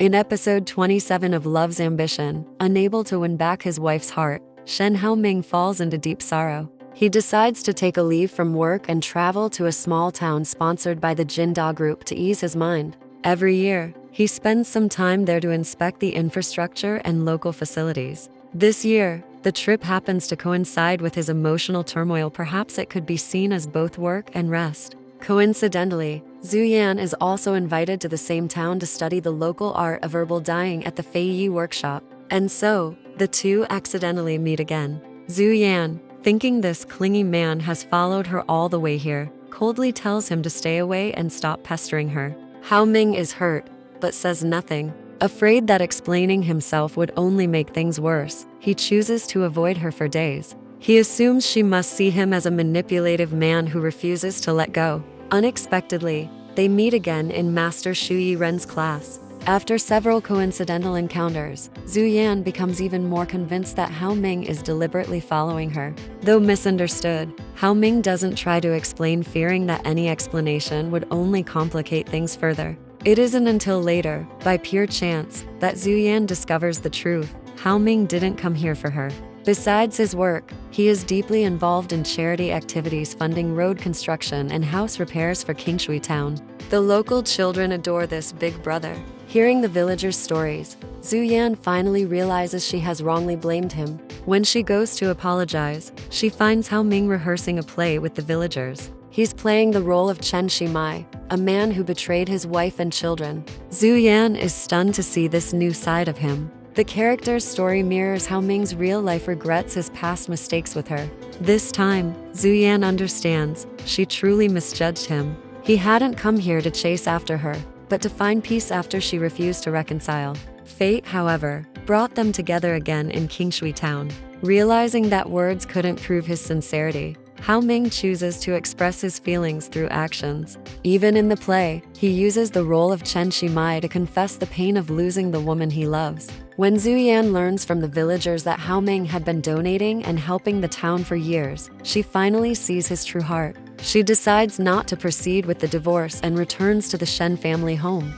In episode 27 of Love's Ambition, unable to win back his wife's heart, Shen Haoming falls into deep sorrow. He decides to take a leave from work and travel to a small town sponsored by the Jinda Group to ease his mind. Every year, he spends some time there to inspect the infrastructure and local facilities. This year, the trip happens to coincide with his emotional turmoil. Perhaps it could be seen as both work and rest. Coincidentally, Zhu Yan is also invited to the same town to study the local art of herbal dyeing at the Fei Yi workshop. And so, the two accidentally meet again. Zhu Yan, thinking this clingy man has followed her all the way here, coldly tells him to stay away and stop pestering her. Haoming is hurt, but says nothing. Afraid that explaining himself would only make things worse, he chooses to avoid her for days. He assumes she must see him as a manipulative man who refuses to let go. Unexpectedly, they meet again in Master Shu Yiren's class. After several coincidental encounters, Zhu Yan becomes even more convinced that Haoming is deliberately following her. Though misunderstood, Haoming doesn't try to explain, fearing that any explanation would only complicate things further. It isn't until later, by pure chance, that Zhu Yan discovers the truth. Haoming didn't come here for her. Besides his work, he is deeply involved in charity activities funding road construction and house repairs for Qingshui Town. The local children adore this big brother. Hearing the villagers' stories, Zhu Yan finally realizes she has wrongly blamed him. When she goes to apologize, she finds Haoming rehearsing a play with the villagers. He's playing the role of Chen Shimai, a man who betrayed his wife and children. Zhu Yan is stunned to see this new side of him. The character's story mirrors Haoming's real-life regrets his past mistakes with her. This time, Zhu Yan understands she truly misjudged him. He hadn't come here to chase after her, but to find peace after she refused to reconcile. Fate, however, brought them together again in Qingshui Town. Realizing that words couldn't prove his sincerity, Haoming chooses to express his feelings through actions. Even in the play, he uses the role of Chen Shimai to confess the pain of losing the woman he loves. When Zhu Yan learns from the villagers that Haoming had been donating and helping the town for years, she finally sees his true heart. She decides not to proceed with the divorce and returns to the Shen family home.